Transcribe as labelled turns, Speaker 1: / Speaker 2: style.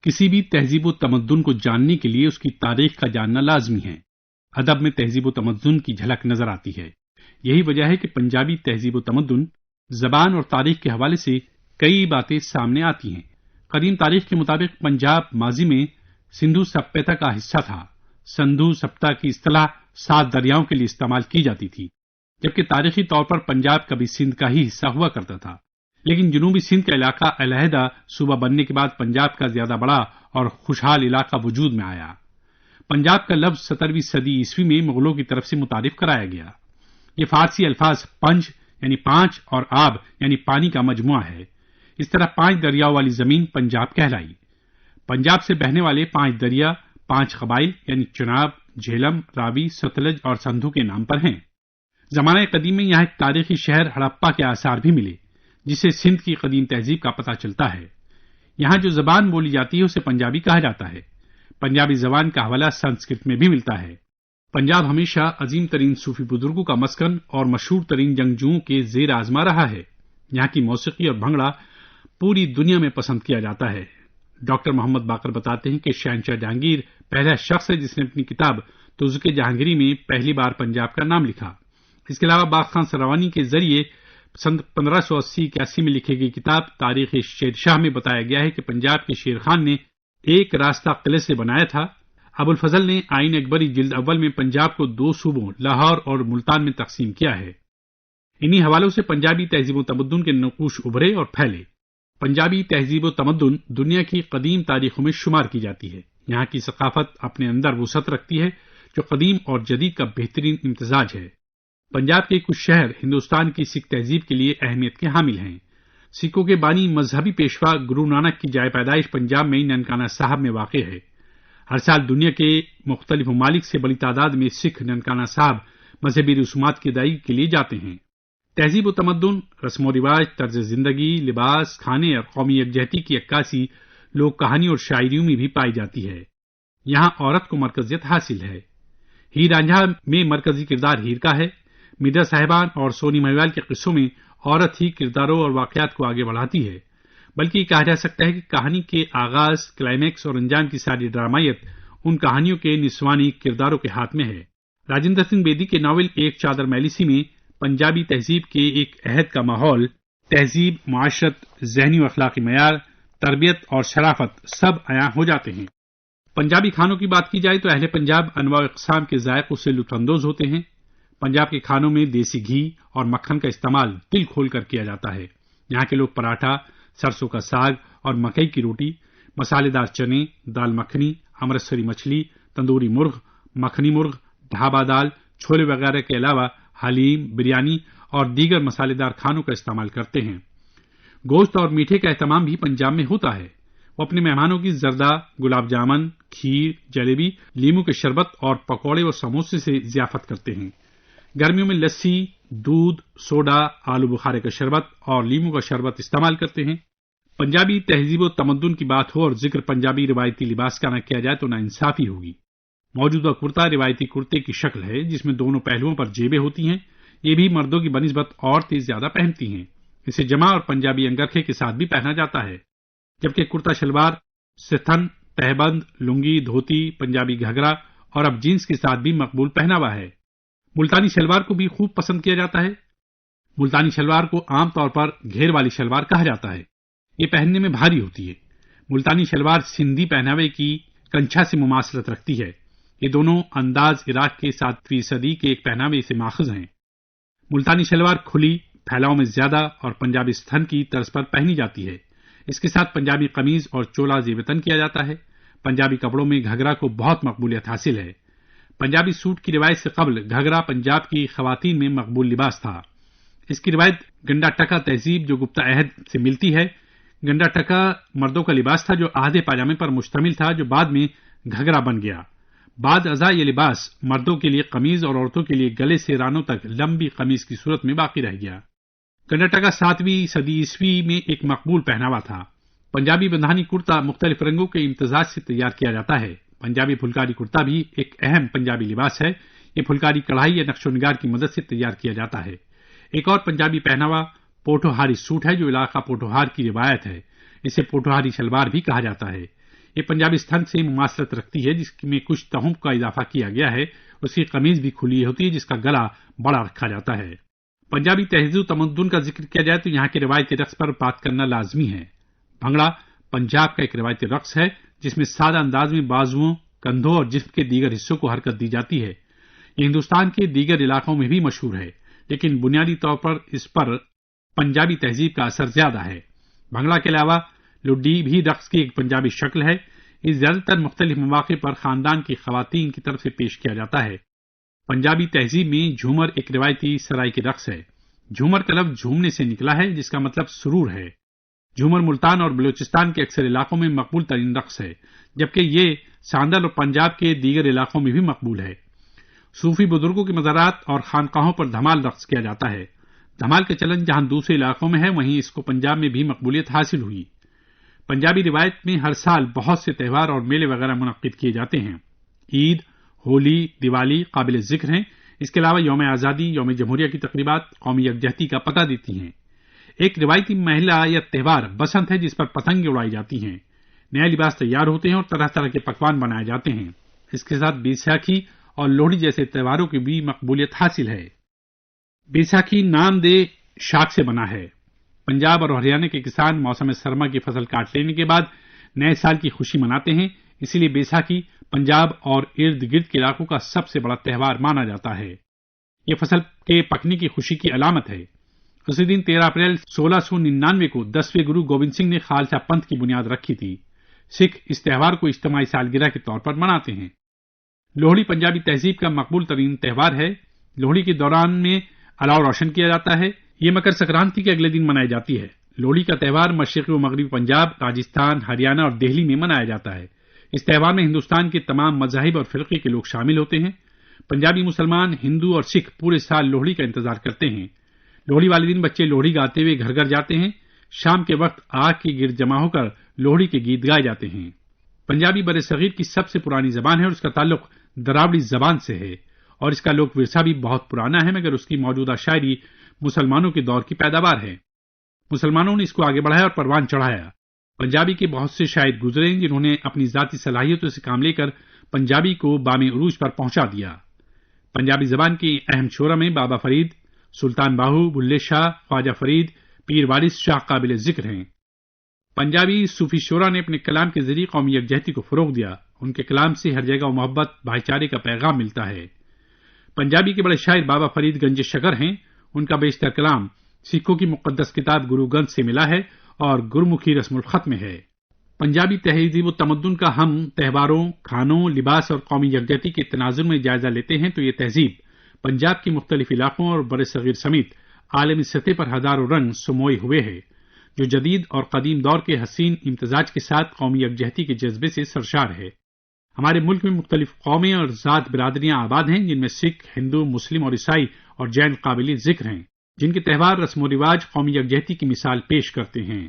Speaker 1: کسی بھی تہذیب و تمدن کو جاننے کے لیے اس کی تاریخ کا جاننا لازمی ہے۔ ادب میں تہذیب و تمدن کی جھلک نظر آتی ہے۔ یہی وجہ ہے کہ پنجابی تہذیب و تمدن، زبان اور تاریخ کے حوالے سے کئی باتیں سامنے آتی ہیں۔ قدیم تاریخ کے مطابق پنجاب ماضی میں سندھو سبھیتا کا حصہ تھا۔ سندھو سبھیتا کی اصطلاح 7 دریاؤں کے لیے استعمال کی جاتی تھی، جبکہ تاریخی طور پر پنجاب کبھی سندھ کا ہی حصہ ہوا کرتا تھا۔ لیکن جنوبی سندھ کا علاقہ علیحدہ صوبہ بننے کے بعد پنجاب کا زیادہ بڑا اور خوشحال علاقہ وجود میں آیا۔ پنجاب کا لفظ 17ویں صدی عیسوی میں مغلوں کی طرف سے متعارف کرایا گیا۔ یہ فارسی الفاظ پنج یعنی 5 اور آب یعنی پانی کا مجموعہ ہے۔ اس طرح 5 دریاؤں والی زمین پنجاب کہلائی۔ پنجاب سے بہنے والے 5 دریا 5 قبائل یعنی چناب، جہلم، راوی، ستلج اور سندھو کے نام پر ہیں۔ زمانہ قدیم میں یہاں ایک تاریخی شہر ہڑپا کے آثار بھی ملے، جس سے سندھ کی قدیم تہذیب کا پتہ چلتا ہے۔ یہاں جو زبان بولی جاتی ہے اسے پنجابی کہا جاتا ہے۔ پنجابی زبان کا حوالہ سنسکرت میں بھی ملتا ہے۔ پنجاب ہمیشہ عظیم ترین صوفی بزرگوں کا مسکن اور مشہور ترین جنگجوؤں کے زیر آزما رہا ہے۔ یہاں کی موسیقی اور بھنگڑا پوری دنیا میں پسند کیا جاتا ہے۔ ڈاکٹر محمد باقر بتاتے ہیں کہ شہنشاہ جہانگیر پہلا شخص ہے جس نے اپنی کتاب تزک جہانگیری میں پہلی بار پنجاب کا نام لکھا۔ اس کے علاوہ باغ خان سروانی کے ذریعے سن 1580-81 میں لکھی گئی کتاب تاریخ شیر شاہ میں بتایا گیا ہے کہ پنجاب کے شیر خان نے ایک راستہ قلعے سے بنایا تھا۔ ابو الفضل نے آئین اکبری جلد اول میں پنجاب کو 2 صوبوں لاہور اور ملتان میں تقسیم کیا ہے۔ انہی حوالوں سے پنجابی تہذیب و تمدن کے نقوش ابھرے اور پھیلے۔ پنجابی تہذیب و تمدن دنیا کی قدیم تاریخوں میں شمار کی جاتی ہے۔ یہاں کی ثقافت اپنے اندر وسعت رکھتی ہے جو قدیم اور جدید کا بہترین امتزاج ہے۔ پنجاب کے کچھ شہر ہندوستان کی سکھ تہذیب کے لیے اہمیت کے حامل ہیں۔ سکھوں کے بانی مذہبی پیشوا گرو نانک کی جائے پیدائش پنجاب میں ننکانہ صاحب میں واقع ہے۔ ہر سال دنیا کے مختلف ممالک سے بڑی تعداد میں سکھ ننکانہ صاحب مذہبی رسومات کی ادائیگی کے لیے جاتے ہیں۔ تہذیب و تمدن، رسم و رواج، طرز زندگی، لباس، کھانے اور قومی یکجہتی کی عکاسی لوک کہانی اور شاعریوں میں بھی پائی جاتی ہے۔ یہاں عورت کو مرکزیت حاصل ہے۔ ہیر رانجھا میں مرکزی کردار ہیر کا ہے۔ مرزا صاحبان اور سونی مہیوال کے قصوں میں عورت ہی کرداروں اور واقعات کو آگے بڑھاتی ہے، بلکہ یہ کہا جا سکتا ہے کہ کہانی کے آغاز، کلائمیکس اور انجام کی ساری ڈرامائیت ان کہانیوں کے نسوانی کرداروں کے ہاتھ میں ہے۔ راجندر سنگھ بیدی کے ناول ایک چادر میلی سی میں پنجابی تہذیب کے ایک عہد کا ماحول، تہذیب، معاشرت، ذہنی و اخلاقی معیار، تربیت اور شرافت سب عیاں ہو جاتے ہیں۔ پنجابی کھانوں کی بات کی جائے تو اہل پنجاب انواع و اقسام کے ذائقوں سے لطف اندوز ہوتے ہیں۔ پنجاب کے کھانوں میں دیسی گھی اور مکھن کا استعمال دل کھول کر کیا جاتا ہے۔ یہاں کے لوگ پراٹھا، سرسوں کا ساگ اور مکئی کی روٹی، مسالے دار چنے، دال مکھنی، امرتسری مچھلی، تندوری مرغ، مکھنی مرغ، ڈھابا دال، چھولے وغیرہ کے علاوہ حلیم، بریانی اور دیگر مسالے دار کھانوں کا استعمال کرتے ہیں۔ گوشت اور میٹھے کا اہتمام بھی پنجاب میں ہوتا ہے۔ وہ اپنے مہمانوں کی زردہ، گلاب جامن، کھیر، جلیبی، لیموں کے شربت اور پکوڑے اور سموسے سے ضیافت کرتے ہیں۔ گرمیوں میں لسی، دودھ، سوڈا، آلو بخارے کا شربت اور لیموں کا شربت استعمال کرتے ہیں۔ پنجابی تہذیب و تمدن کی بات ہو اور ذکر پنجابی روایتی لباس کا نہ کیا جائے تو ناانصافی ہوگی۔ موجودہ کرتا روایتی کرتے کی شکل ہے جس میں دونوں پہلوؤں پر جیبیں ہوتی ہیں۔ یہ بھی مردوں کی بنسبت عورتیں زیادہ پہنتی ہیں۔ اسے جمع اور پنجابی انگرکھے کے ساتھ بھی پہنا جاتا ہے، جبکہ کرتا شلوار، ستھن، تہبند، لنگی، دھوتی، پنجابی گھگرا اور اب جینس کے ساتھ بھی مقبول پہناوا ہے۔ ملتانی شلوار کو بھی خوب پسند کیا جاتا ہے۔ ملتانی شلوار کو عام طور پر گھیر والی شلوار کہا جاتا ہے۔ یہ پہننے میں بھاری ہوتی ہے۔ ملتانی شلوار سندھی پہناوے کی کنچھا سے مماثلت رکھتی ہے۔ یہ دونوں انداز عراق کے 7ویں صدی کے ایک پہناوے سے ماخوذ ہیں۔ ملتانی شلوار کھلی، پھیلاؤ میں زیادہ اور پنجابی ستھن کی طرز پر پہنی جاتی ہے۔ اس کے ساتھ پنجابی قمیض اور چولا زیب تن کیا جاتا ہے۔ پنجابی کپڑوں میں گھگرا کو بہت مقبولیت حاصل ہے۔ پنجابی سوٹ کی روایت سے قبل گھگرا پنجاب کی خواتین میں مقبول لباس تھا۔ اس کی روایت گنڈا ٹکا تہذیب جو گپتا عہد سے ملتی ہے۔ گنڈا ٹکا مردوں کا لباس تھا جو آدھے پاجامے پر مشتمل تھا، جو بعد میں گھگرا بن گیا۔ بعد ازاں یہ لباس مردوں کے لیے قمیض اور عورتوں کے لیے گلے سے رانوں تک لمبی قمیض کی صورت میں باقی رہ گیا۔ گنڈا ٹکا 7ویں صدی عیسوی میں ایک مقبول پہناوا تھا۔ پنجابی بندھانی کرتا مختلف رنگوں کے امتزاج سے تیار کیا جاتا ہے۔ پنجابی پھلکاری کرتا بھی ایک اہم پنجابی لباس ہے۔ یہ پھلکاری کڑھائی یا نقش و نگار کی مدد سے تیار کیا جاتا ہے۔ ایک اور پنجابی پہناوا پوٹھوہاری سوٹ ہے جو علاقہ پوٹھوہار کی روایت ہے۔ اسے پوٹھوہاری شلوار بھی کہا جاتا ہے۔ یہ پنجابی اسٹن سے مماثلت رکھتی ہے، جس میں کچھ تہوں کا اضافہ کیا گیا ہے. اس کی قمیض بھی کھلی ہوتی ہے جس کا گلا بڑا رکھا جاتا ہے. پنجابی تہذیب و تمدن کا ذکر کیا جائے تو یہاں کے روایتی رقص پر بات کرنا لازمی ہے. بھنگڑا پنجاب کا ایک روایتی رقص ہے جس میں سادہ انداز میں بازوؤں، کندھوں اور جسم کے دیگر حصوں کو حرکت دی جاتی ہے. یہ ہندوستان کے دیگر علاقوں میں بھی مشہور ہے، لیکن بنیادی طور پر اس پر پنجابی تہذیب کا اثر زیادہ ہے. بھنگڑا کے علاوہ لڈی بھی رقص کی ایک پنجابی شکل ہے. یہ زیادہ تر مختلف مواقع پر خاندان کی خواتین کی طرف سے پیش کیا جاتا ہے. پنجابی تہذیب میں جھومر ایک روایتی سرائیکی رقص ہے. جھومر کا لفظ جھومنے سے نکلا ہے جس کا مطلب سرور ہے. جھومر ملتان اور بلوچستان کے اکثر علاقوں میں مقبول ترین رقص ہے، جبکہ یہ ساندل اور پنجاب کے دیگر علاقوں میں بھی مقبول ہے. صوفی بزرگوں کے مزارات اور خانقاہوں پر دھمال رقص کیا جاتا ہے. دھمال کا چلن جہاں دوسرے علاقوں میں ہے، وہیں اس کو پنجاب میں بھی مقبولیت حاصل ہوئی. پنجابی روایت میں ہر سال بہت سے تہوار اور میلے وغیرہ منعقد کیے جاتے ہیں. عید، ہولی، دیوالی قابل ذکر ہیں. اس کے علاوہ یوم آزادی، یوم جمہوریہ کی تقریبات قومی یکجہتی کا پتہ دیتی ہیں. ایک روایتی میلہ یا تہوار بسنت ہے جس پر پتنگیں اڑائی جاتی ہیں، نئے لباس تیار ہوتے ہیں اور طرح طرح کے پکوان بنائے جاتے ہیں. اس کے ساتھ بیساکھی اور لوہڑی جیسے تہواروں کی بھی مقبولیت حاصل ہے. بیساکھی نام دے شاخ سے بنا ہے. پنجاب اور ہریانہ کے کسان موسم سرما کی فصل کاٹ لینے کے بعد نئے سال کی خوشی مناتے ہیں. اسی لیے بیساکھی پنجاب اور ارد گرد کے علاقوں کا سب سے بڑا تہوار مانا جاتا ہے. یہ فصل کے پکنے کی خوشی کی علامت ہے. اسی دن 13 اپریل 1699 کو 10ویں گرو گوبند سنگھ نے خالصہ پنتھ کی بنیاد رکھی تھی. سکھ اس تہوار کو اجتماعی سالگرہ کے طور پر مناتے ہیں. لوہڑی پنجابی تہذیب کا مقبول ترین تہوار ہے. لوہڑی کے دوران میں الاؤ روشن کیا جاتا ہے. یہ مکر سنکرانتی کے اگلے دن منائی جاتی ہے. لوہڑی کا تہوار مشرقی و مغربی پنجاب، راجستھان، ہریانہ اور دہلی میں منایا جاتا ہے. اس تہوار میں ہندوستان کے تمام مذاہب اور فرقے کے لوگ شامل ہوتے ہیں. پنجابی مسلمان، ہندو اور سکھ پورے سال لوہڑی کا انتظار کرتے ہیں. لوہڑی والے دن بچے لوہڑی گاتے ہوئے گھر گھر جاتے ہیں. شام کے وقت آگ کے گرد جمع ہو کر لوہڑی کے گیت گائے جاتے ہیں. پنجابی برصغیر کی سب سے پرانی زبان ہے اور اس کا تعلق دراوڑی زبان سے ہے، اور اس کا لوک ورثہ بھی بہت پرانا ہے، مگر اس کی موجودہ شاعری مسلمانوں کے دور کی پیداوار ہے. مسلمانوں نے اس کو آگے بڑھایا اور پروان چڑھایا. پنجابی کے بہت سے شاعر گزرے ہیں جنہوں نے اپنی ذاتی صلاحیتوں سے کام لے کر پنجابی کو بام عروج پر پہنچا دیا. پنجابی زبان کے اہم شعراء میں بابا فرید، سلطان باہو، بلے شاہ، خواجہ فرید، پیر وارث شاہ قابل ذکر ہیں. پنجابی صوفی شعراء نے اپنے کلام کے ذریعے قومی یکجہتی کو فروغ دیا. ان کے کلام سے ہر جگہ محبت، بھائی چارے کا پیغام ملتا ہے. پنجابی کے بڑے شاعر بابا فرید گنج شکر ہیں. ان کا بیشتر کلام سکھوں کی مقدس کتاب گرو گرنتھ سے ملا ہے اور گرمکھی رسم الخط میں ہے. پنجابی تہذیب و تمدن کا ہم تہواروں، کھانوں، لباس اور قومی یکجہتی کے تناظر میں جائزہ لیتے ہیں تو یہ تہذیب پنجاب کے مختلف علاقوں اور برصغیر سمیت عالمی سطح پر ہزاروں رنگ سموئے ہوئے ہے، جو جدید اور قدیم دور کے حسین امتزاج کے ساتھ قومی یکجہتی کے جذبے سے سرشار ہے. ہمارے ملک میں مختلف قومیں اور ذات برادریاں آباد ہیں، جن میں سکھ، ہندو، مسلم اور عیسائی اور جین قابل ذکر ہیں، جن کے تہوار، رسم و رواج قومی یکجہتی کی مثال پیش کرتے ہیں.